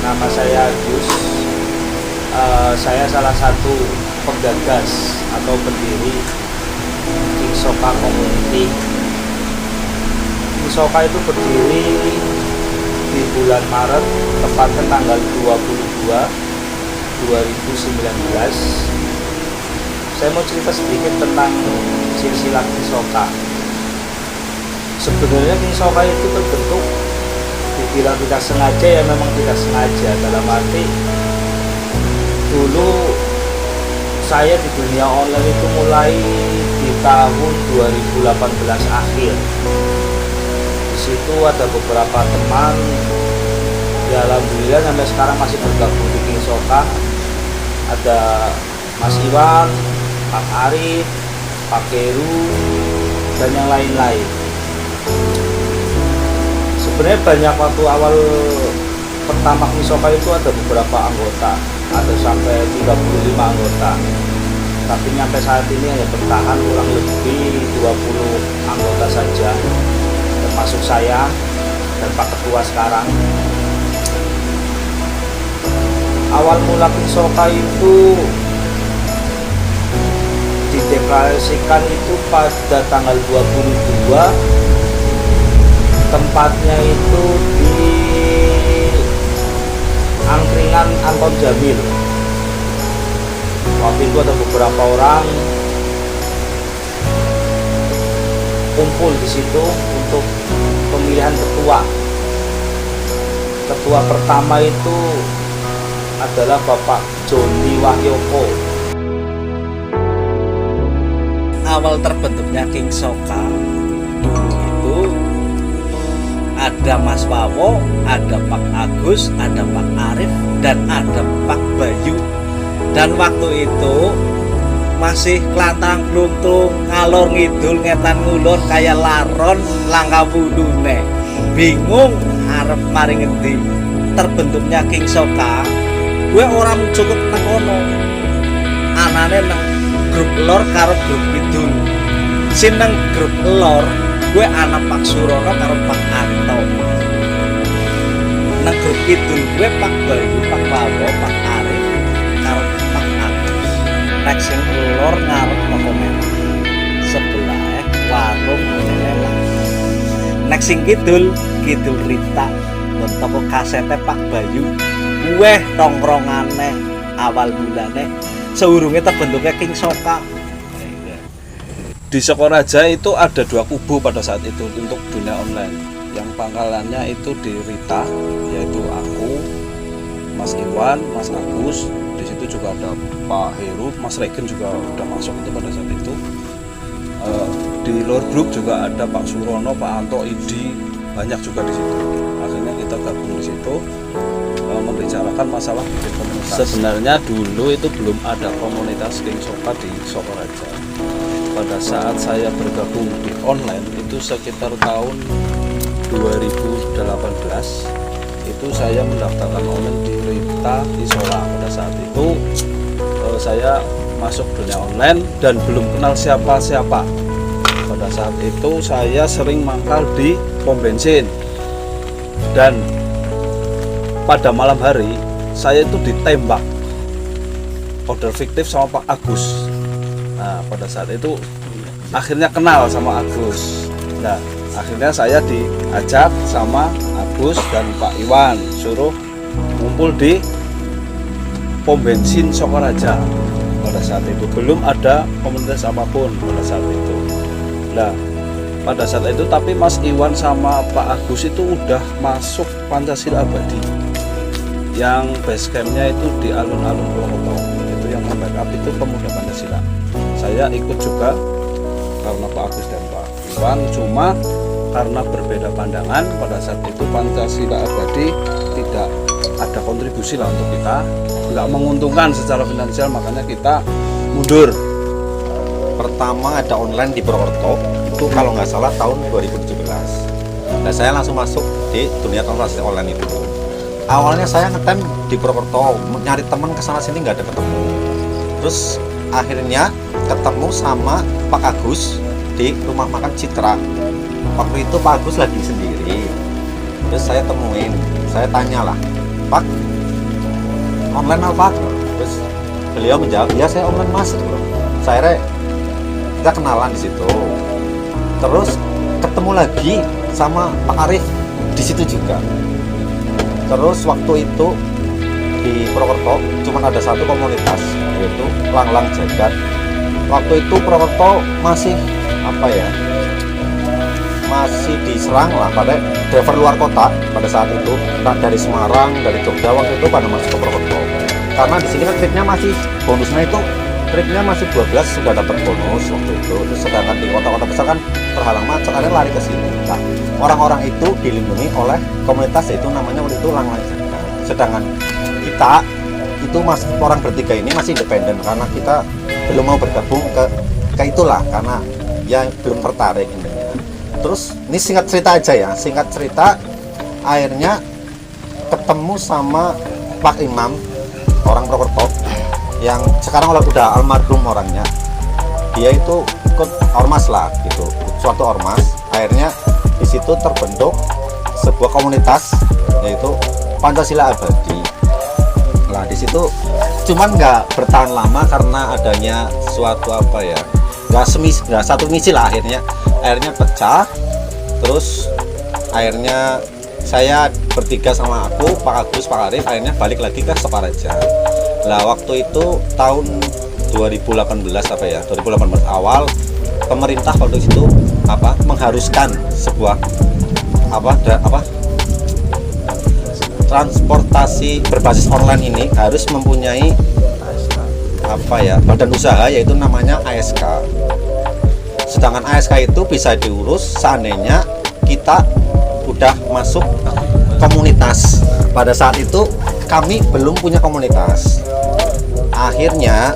Nama saya Agus. Saya salah satu penggagas atau pendiri King Soka Community. King Soka itu berdiri di bulan Maret, tepatnya tanggal 22 2019. Saya mau cerita sedikit tentang silsilah King Soka. Sebenarnya King Soka itu terbentuk, dibilang tidak sengaja ya memang tidak sengaja, dalam arti dulu saya di dunia online itu mulai di tahun 2018 akhir. Di situ ada beberapa teman, ya alhamdulillah sampai sekarang masih bergabung di King Soka. Ada Mas Iwan, Pak Arif, Pak Keru, dan yang lain-lain. Sebenarnya banyak waktu awal pertama King Soka itu ada beberapa anggota, ada sampai 35 anggota. Tapi sampai saat ini hanya bertahan kurang lebih 20 anggota saja, termasuk saya dan Pak Ketua sekarang. Awal mula King Soka itu dideklarasikan itu pada tanggal 22, tempatnya itu di angkringan Anton Jamil. Waktu itu ada beberapa orang kumpul di situ untuk pemilihan ketua. Ketua pertama itu adalah Bapak Joni Wahyoko. Awal terbentuknya King Soka dulu itu ada Mas Wawo, ada Pak Agus, ada Pak Arif, dan ada Pak Bayu. Dan waktu itu masih kelantang blungtung, ngalor ngidul, ngetan ngulur kayak laron langka wudune. Bingung arep mari ngendi. Terbentuknya King Soka, gue orang cukup nang kono. Anane nang grup lor karo grup kidul. Sing nang grup lor gue anak Pak Surono karo Pak Anto. Nang grup kidul gue Pak Bayu, Pak Wawo, Pak Arif karo Pak Agus. Nek sing lor ngarep toko merah sebelah warung merah. Nek sing kidul Rita mun toko kasete Pak Bayu. Gue tongkrongane awal bulane seurunge terbentuknya King Soka. Di Sukoraja itu ada dua kubu pada saat itu untuk dunia online. Yang pangkalannya itu di Rita, yaitu aku, Mas Iwan, Mas Agus. Di situ juga ada Pak Heru, Mas Regen juga udah masuk itu pada saat itu. Di Lor Group juga ada Pak Surono, Pak Anto, Idi, banyak juga di situ. Akhirnya kita gabung di situ, membicarakan masalah bikin komunitas. Sebenarnya dulu itu belum ada komunitas King Soka di Sukoraja. Pada saat saya bergabung di online itu sekitar tahun 2018, itu saya mendaftarkan online di Rita Isola. Pada saat itu saya masuk dunia online dan belum kenal siapa-siapa. Pada saat itu saya sering mangkal di pom bensin, dan pada malam hari saya itu ditembak order fiktif sama Pak Agus. Nah, pada saat itu akhirnya kenal sama Agus. Nah, akhirnya saya diajak sama Agus dan Pak Iwan suruh ngumpul di pom bensin Sukoraja. Pada saat itu belum ada komunitas apapun pada saat itu. Nah, pada saat itu tapi Mas Iwan sama Pak Agus itu udah masuk Pancasila Abadi. Yang base campnya itu di alun-alun Purwokerto. Itu yang membackup itu pemuda Pancasila. Saya ikut juga karena Pak Agus dan Pak Iwan, cuma karena berbeda pandangan pada saat itu Pancasila Abadi tidak ada kontribusi lah untuk kita, nggak menguntungkan secara finansial, makanya kita mundur. Pertama ada online di Purwokerto itu kalau nggak salah tahun 2017. Dan saya langsung masuk di dunia transaksi online itu. Awalnya saya ngetem di Purwokerto, nyari teman kesana sini nggak ada ketemu. Terus akhirnya ketemu sama Pak Agus di rumah makan Citra. Waktu itu Pak Agus lagi sendiri. Terus saya temuin, saya tanya lah, Pak, online apa? Terus beliau menjawab, ya saya online mas. Saya kita kenalan di situ. Terus ketemu lagi sama Pak Arif di situ juga. Terus waktu itu di Purwokerto cuma ada satu komunitas, yaitu Langlang Jagat. Waktu itu Purwokerto masih apa ya, masih diserang lah pada driver luar kota pada saat itu. Dari Semarang, dari Jogja waktu itu pada masuk ke Purwokerto. Karena di sini kan tripnya masih bonusnya itu, tripnya masih 12 sudah dapat bonus waktu itu. Terus sedangkan di kota-kota besar kan terhalang macet, akhirnya lari ke sini. Nah, orang-orang itu dilindungi oleh komunitas, yaitu namanya waktu itu Langlang Jagat. Sedangkan kita itu orang bertiga ini masih independen karena kita belum mau bergabung ke itulah, karena ya belum tertarik ini. Terus ini singkat cerita aja ya, singkat cerita akhirnya ketemu sama Pak Imam, orang Purwokerto yang sekarang udah almarhum orangnya. Dia itu ikut ormas lah gitu, suatu ormas. Akhirnya di situ terbentuk sebuah komunitas yaitu Pancasila Abadi. Nah di situ cuman nggak bertahan lama karena adanya suatu apa ya, nggak satu misi lah, akhirnya pecah. Terus akhirnya saya bertiga sama aku, Pak Agus, Pak Arif, akhirnya balik lagi ke Sokaraja. Lah waktu itu tahun 2018 apa ya, 2018 awal pemerintah waktu itu mengharuskan sebuah transportasi berbasis online ini harus mempunyai badan usaha, yaitu namanya ASK. Sedangkan ASK itu bisa diurus seandainya kita udah masuk komunitas. Pada saat itu kami belum punya komunitas. Akhirnya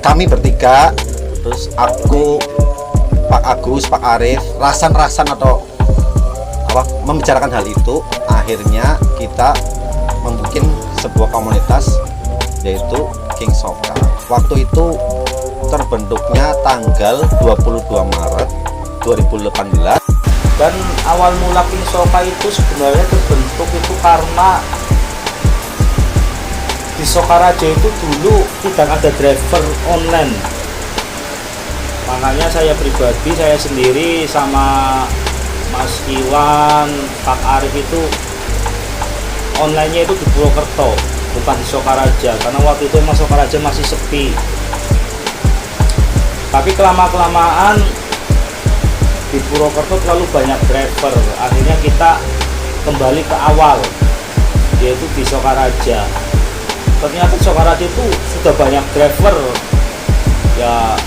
kami bertiga, terus aku, Pak Agus, Pak Arif, rasan atau membicarakan hal itu. Akhirnya kita membuat sebuah komunitas yaitu King Soka. Waktu itu terbentuknya tanggal 22 Maret 2018. Dan awal mula King Soka itu sebenarnya terbentuk itu karena di Sokaraja itu dulu tidak ada driver online. Makanya saya pribadi, saya sendiri sama Mas Iwan, Pak Arif itu online-nya itu di Purwokerto, bukan di Sokaraja, karena waktu itu Mas Sokaraja masih sepi. Tapi kelamaan di Purwokerto terlalu banyak driver, akhirnya kita kembali ke awal, yaitu di Sokaraja. Ternyata Sokaraja itu sudah banyak driver ya.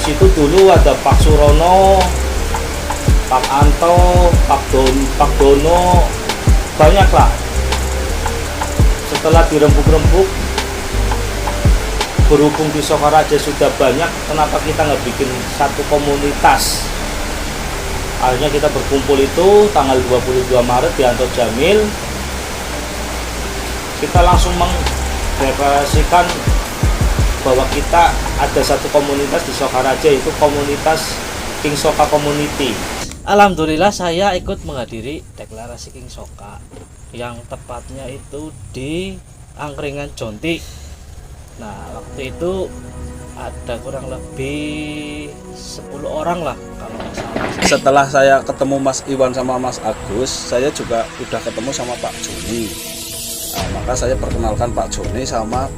Situ dulu ada Pak Surono, Pak Anto, Pak Dono, banyak lah. Setelah dirembuk-rembuk, berhubung di Sokaraja sudah banyak, kenapa kita nggak bikin satu komunitas? Akhirnya kita berkumpul itu tanggal 22 Maret di Anto Jamil. Kita langsung mendeklarasikan bahwa kita ada satu komunitas di Sokaraja, yaitu komunitas King Soka Community. Alhamdulillah saya ikut menghadiri deklarasi King Soka yang tepatnya itu di Angkringan Jonti. Nah waktu itu ada kurang lebih 10 orang lah kalau nggak salah. Setelah saya ketemu Mas Iwan sama Mas Agus, saya juga udah ketemu sama Pak Joni. Nah, maka saya perkenalkan Pak Joni sama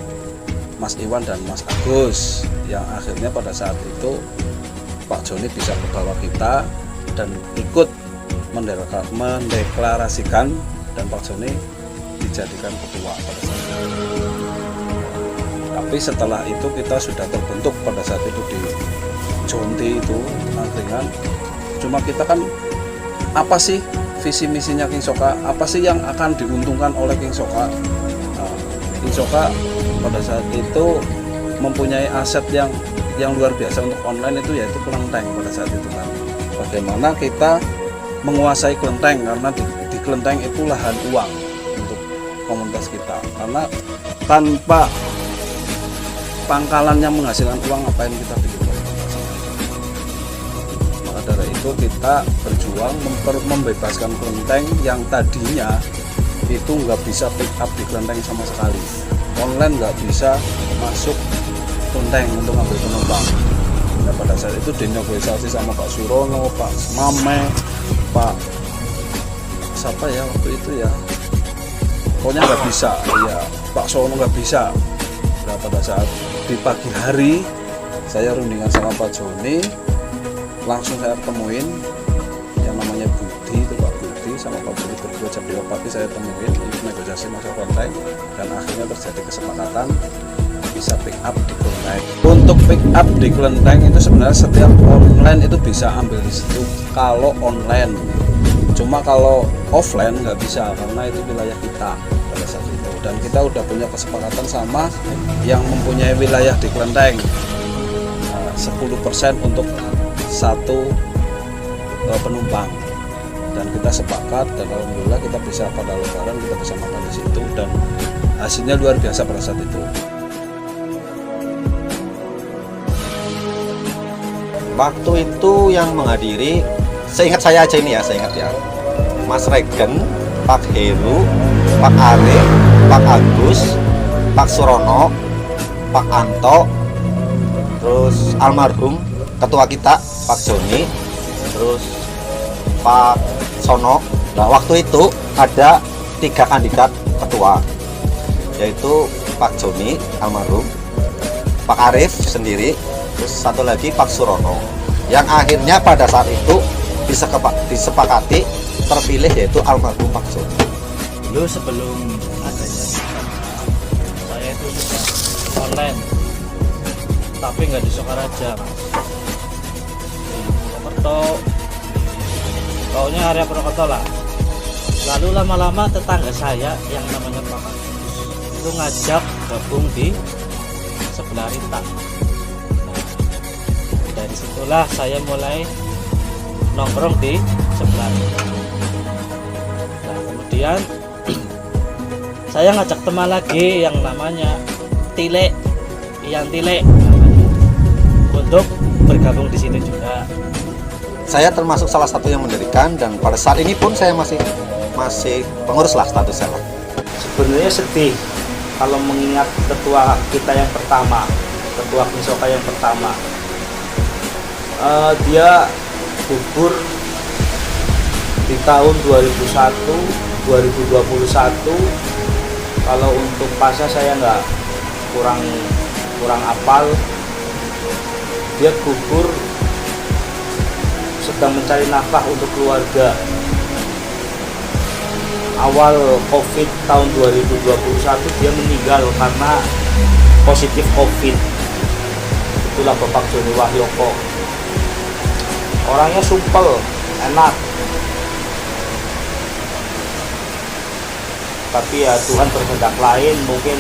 Mas Iwan dan Mas Agus, yang akhirnya pada saat itu Pak Joni bisa membawa kita dan ikut mendeklarasikan, dan Pak Joni dijadikan ketua pada saat itu. Tapi setelah itu kita sudah terbentuk pada saat itu di Jonti itu angkringan. Cuma kita kan apa sih visi misinya King Soka, apa sih yang akan diuntungkan oleh King Soka. Nah, King Soka pada saat itu mempunyai aset yang luar biasa untuk online itu, yaitu kelenteng pada saat itu kan. Bagaimana kita menguasai kelenteng, karena di kelenteng itu lahan uang untuk komunitas kita, karena tanpa pangkalan yang menghasilkan uang ngapain kita bikin komunitas. Maka dari itu kita berjuang membebaskan kelenteng yang tadinya itu nggak bisa pick up di kelenteng sama sekali. online nggak bisa masuk kelenteng untuk ngambil penumpang. Nah, pada saat itu dinegosiasi sama Pak Surono, Pak Mame, Pak siapa ya waktu itu ya, pokoknya nggak bisa ya, Pak Sono nggak bisa. Nah, pada saat di pagi hari saya rundingan sama Pak Joni, langsung saya temuin yang namanya Budi, itu Pak Budi sama Pak Budi berdua jam 2 pagi saya temuin, ikut negosiasi masuk kelenteng, dan akhirnya terjadi kesepakatan bisa pick up di kelenteng. Untuk pick up di kelenteng itu sebenarnya setiap online itu bisa ambil di situ kalau online, cuma kalau offline nggak bisa karena itu wilayah kita pada saat itu, dan kita udah punya kesepakatan sama yang mempunyai wilayah di kelenteng, 10% untuk satu penumpang, dan kita sepakat, dan alhamdulillah kita bisa pada lebaran kita bisa makan di situ, dan hasilnya luar biasa pada saat itu. Waktu itu yang menghadiri, seingat saya aja ini ya, saya ingat ya, Mas Regen, Pak Heru, Pak Arif, Pak Agus, Pak Surono, Pak Anto, terus almarhum ketua kita Pak Joni, terus Pak Sono. Nah, waktu itu ada 3 kandidat ketua, yaitu Pak Joni almarhum, Pak Arif sendiri, terus satu lagi Pak Surono, yang akhirnya pada saat itu disepakati terpilih yaitu almarhum Pak Joni. Dulu sebelum adanya saya itu sudah online, tapi nggak di Sokaraja, di Purwokerto, pokoknya area Purwokerto lah. Lalu lama-lama tetangga saya yang namanya Pak Agus itu ngajak gabung di sebelah Rita. Dari situlah saya mulai nongkrong di sebelah Rita. Nah, kemudian saya ngajak teman lagi yang namanya Tile, Ian Tile namanya, untuk bergabung di sini juga. Saya termasuk salah satu yang mendirikan, dan pada saat ini pun saya masih pengurus lah status saya. Sebenarnya sedih kalau mengingat ketua kita yang pertama, ketua Kinsoka yang pertama. Dia gugur di tahun 2001, 2021. Kalau untuk pasnya saya nggak kurang apal. Dia gugur sedang mencari nafkah untuk keluarga. Awal COVID tahun 2021 dia meninggal karena positif COVID. Itulah Bapak Joni Wahyoko. Orangnya supel, enak. Tapi ya Tuhan berkehendak lain, mungkin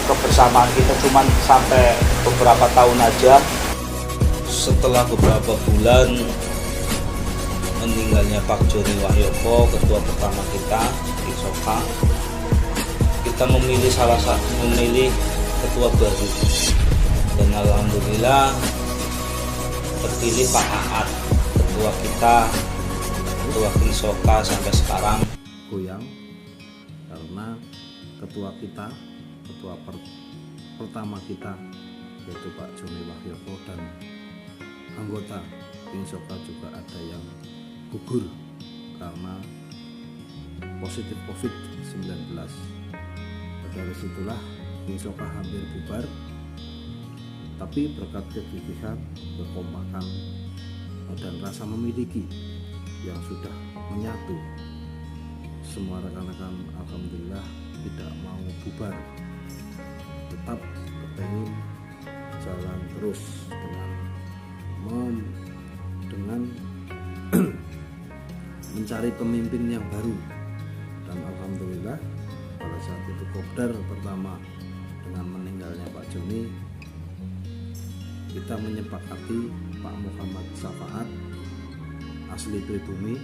kebersamaan kita cuma sampai beberapa tahun aja. Setelah beberapa bulan meninggalnya Pak Joni Wahyoko, ketua pertama kita di Soka, kita memilih ketua baru, dan alhamdulillah terpilih Pak Aat, ketua kita, ketua Kinsoka sampai sekarang. Goyang karena ketua kita, pertama kita yaitu Pak Joni Wahyoko, dan anggota Kinsoka juga ada yang gugur karena positif COVID-19. Dari situlah Kinsoka hampir bubar, tapi berkat kegigihan, kekompakan, dan rasa memiliki yang sudah menyatu, semua rekan-rekan alhamdulillah tidak mau bubar, tetap kepengen jalan terus dengan mencari pemimpin yang baru. Dan alhamdulillah pada saat itu kopdar pertama dengan meninggalnya Pak Joni, kita menyepakati Pak Muhammad Safaat asli pribumi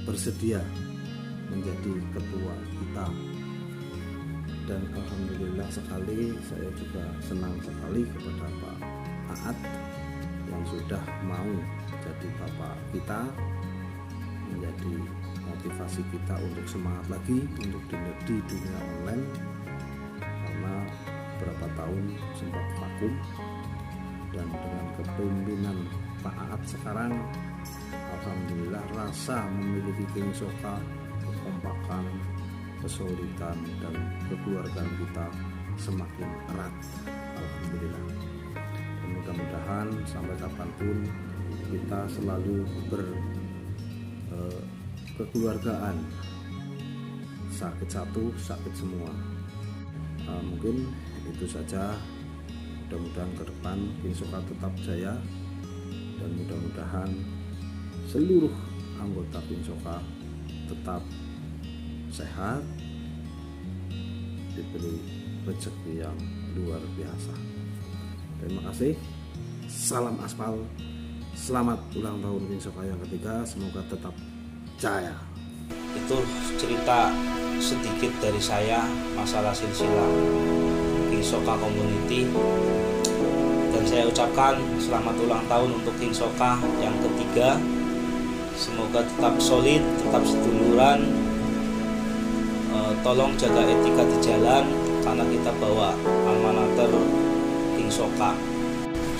bersedia menjadi ketua kita, dan alhamdulillah sekali saya juga senang sekali kepada Pak Aat yang sudah mau jadi bapak kita, menjadi motivasi kita untuk semangat lagi untuk di dunia online, karena beberapa tahun sempat vakum. Dan dengan kepemimpinan Pak Aat sekarang, alhamdulillah rasa memiliki King Soka, kekompakan, kesulitan dan kekeluargaan kita semakin erat, alhamdulillah. Dan mudah-mudahan sampai kapanpun kita selalu kekeluargaan, sakit satu sakit semua. Mungkin itu saja. Mudah-mudahan ke depan King Soka tetap jaya, dan mudah-mudahan seluruh anggota King Soka tetap sehat, diberi rezeki yang luar biasa. Terima kasih. Salam aspal. Selamat ulang tahun King Soka yang ketiga. Semoga tetap jaya. Itu cerita sedikit dari saya masalah silsilah King Soka Community. Dan saya ucapkan selamat ulang tahun untuk King Soka yang ketiga. Semoga tetap solid, tetap seduluran. Tolong jaga etika di jalan, karena kita bawa almanater King Soka.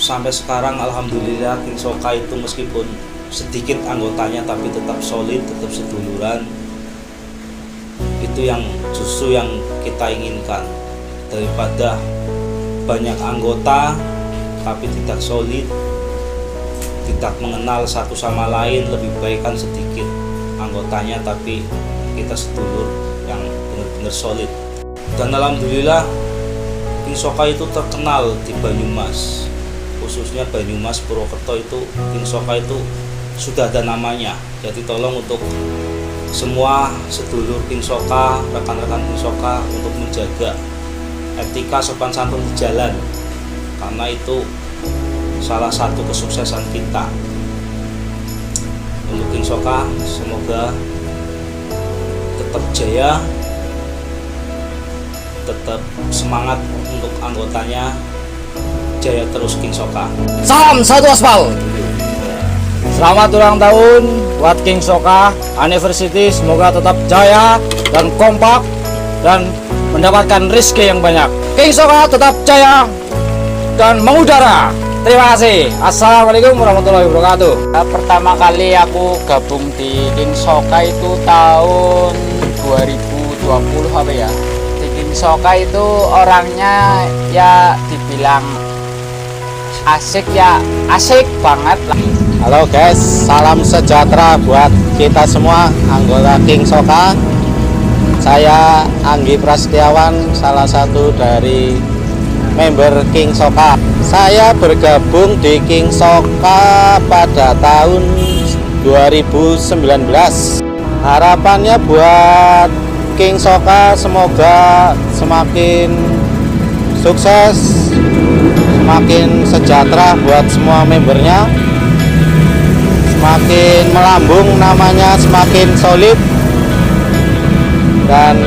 Sampai sekarang alhamdulillah King Soka itu meskipun sedikit anggotanya tapi tetap solid, tetap seduluran. Itu yang justru yang kita inginkan, daripada banyak anggota tapi tidak solid, tidak mengenal satu sama lain. Lebih baik kan sedikit anggotanya tapi kita sedulur yang benar-benar solid. Dan alhamdulillah King Soka itu terkenal di Banyumas, khususnya Banyumas Purwokerto. Itu King Soka itu sudah ada namanya. Jadi tolong untuk semua sedulur King Soka, rekan-rekan King Soka, untuk menjaga etika sopan santun di jalan, karena itu salah satu kesuksesan kita. Untuk King Soka, semoga tetap jaya, tetap semangat untuk anggotanya, jaya terus King Soka. Salam satu aspal. Selamat ulang tahun buat King Soka Anniversary. Semoga tetap jaya dan kompak dan mendapatkan rezeki yang banyak. King Soka tetap jaya dan mengudara. Terima kasih. Assalamualaikum warahmatullahi wabarakatuh. Pertama kali aku gabung di King Soka itu tahun 2020 apa ya. Di King Soka itu orangnya ya dibilang asik ya, asik banget lah. Halo guys, salam sejahtera buat kita semua anggota King Soka. Saya Anggi Prasetyawan, salah satu dari member King Soka. Saya bergabung di King Soka pada tahun 2019. Harapannya buat King Soka semoga semakin sukses, semakin sejahtera buat semua membernya, semakin melambung namanya, semakin solid dan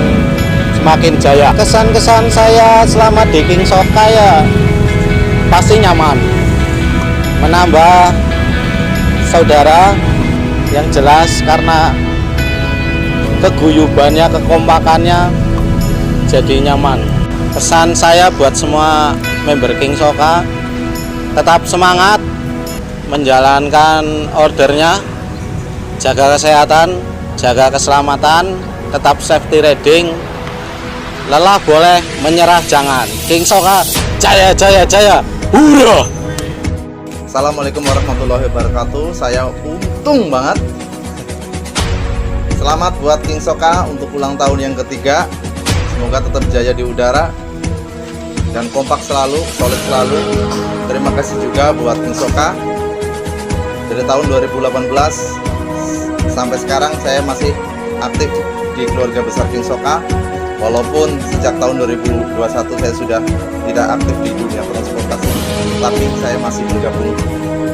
semakin jaya. Kesan-kesan saya selama di King Soka ya pasti nyaman, menambah saudara yang jelas karena keguyubannya, kekompakannya jadi nyaman. Pesan saya buat semua member King Soka, tetap semangat menjalankan ordernya, jaga kesehatan, jaga keselamatan, tetap safety riding. Lelah boleh, menyerah jangan. King Soka jaya jaya jaya, hurra! Assalamualaikum warahmatullahi wabarakatuh. Saya untung banget. Selamat buat King Soka untuk ulang tahun yang ketiga. Semoga tetap jaya di udara dan kompak selalu, solid selalu. Terima kasih juga buat King Soka. Dari tahun 2018 sampai sekarang saya masih aktif di keluarga besar King Soka. Walaupun sejak tahun 2021 saya sudah tidak aktif di dunia transportasi, tapi saya masih bergabung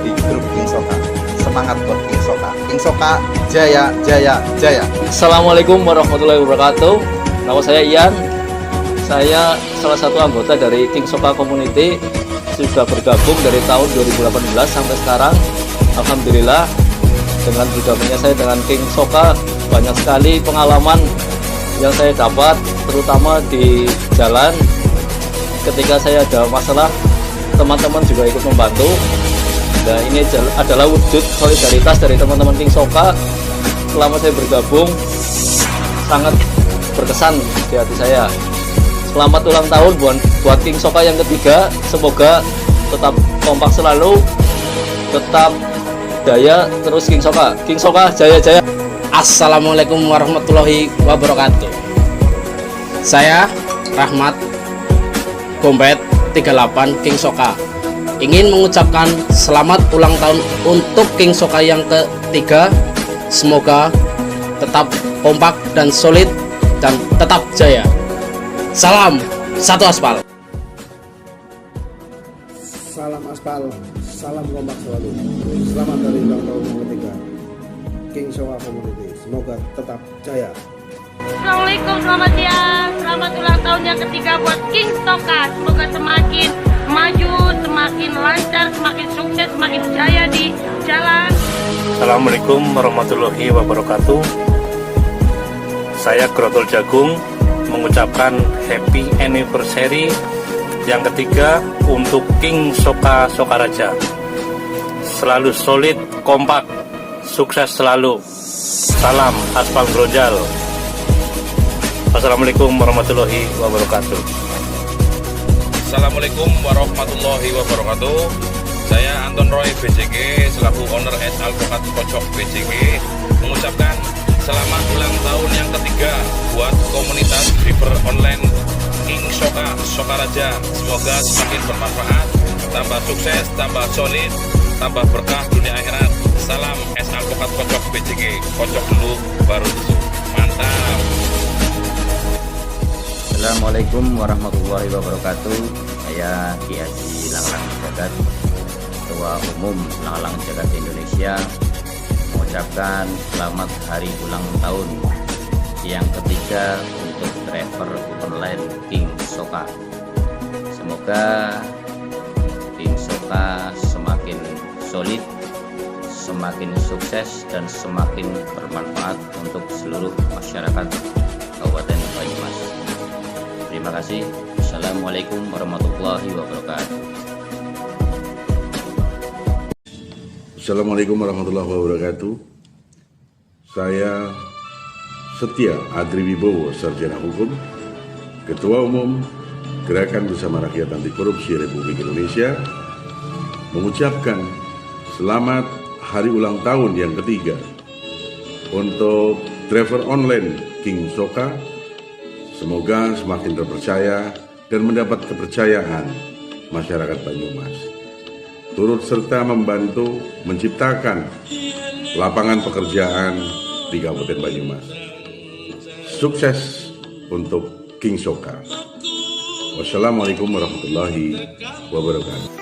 di grup King Soka. Semangat buat King Soka. King Soka jaya jaya jaya. Assalamualaikum warahmatullahi wabarakatuh. Nama saya Ian. Saya salah satu anggota dari King Soka Community. Sudah bergabung dari tahun 2018 sampai sekarang. Alhamdulillah dengan bergabungnya saya dengan King Soka banyak sekali pengalaman yang saya dapat, terutama di jalan. Ketika saya ada masalah, teman-teman juga ikut membantu. Nah, ini adalah wujud solidaritas dari teman-teman King Soka. Selama saya bergabung, sangat berkesan di hati saya. Selamat ulang tahun buat King Soka yang ketiga. Semoga tetap kompak selalu, tetap jaya terus King Soka. King Soka jaya-jaya. Assalamualaikum warahmatullahi wabarakatuh. Saya Rahmat Gombet 38 King Soka ingin mengucapkan selamat ulang tahun untuk King Soka yang ketiga. Semoga tetap kompak dan solid dan tetap jaya. Salam satu aspal. Salam aspal, salam kompak selalu. Selamat hari ulang tahun yang ketiga King Soka Community. Semoga tetap jaya. Assalamualaikum, selamat siang. Selamat ulang tahun yang ketiga buat King Soka. Semoga semakin maju, semakin lancar, semakin sukses, semakin jaya di jalan. Assalamualaikum warahmatullahi wabarakatuh. Saya Grotol Jagung mengucapkan happy anniversary yang ketiga untuk King Soka Sokaraja. Selalu solid, kompak, sukses selalu. Salam aspal Grojal. Assalamualaikum warahmatullahi wabarakatuh. Assalamualaikum warahmatullahi wabarakatuh. Saya Anton Roy BCG selaku owner S Alpukat Kocok BCG mengucapkan selamat ulang tahun yang ketiga buat komunitas driver online King Soka Sokaraja. Semoga semakin bermanfaat, tambah sukses, tambah solid, tambah berkah dunia akhirat. Salam S Alpukat Kocok BCG. Kocok dulu baru susu. Mantap. Assalamualaikum warahmatullahi wabarakatuh. Saya Ki Haji Langlang Jagat, Ketua Umum Langlang Jagat Indonesia, mengucapkan selamat hari ulang tahun yang ketiga untuk driver online King Soka. Semoga King Soka semakin solid, semakin sukses, dan semakin bermanfaat untuk seluruh masyarakat Kabupaten Banyumas. Terima kasih. Assalamualaikum warahmatullahi wabarakatuh. Assalamualaikum warahmatullahi wabarakatuh. Saya Setia Adri Wibowo, Sarjana Hukum, Ketua Umum Gerakan Bersama Rakyat Anti Korupsi Republik Indonesia, mengucapkan selamat hari ulang tahun yang ketiga untuk driver online King Soka. Semoga semakin terpercaya dan mendapat kepercayaan masyarakat Banyumas. Turut serta membantu menciptakan lapangan pekerjaan di Kabupaten Banyumas. Sukses untuk King Soka. Wassalamualaikum warahmatullahi wabarakatuh.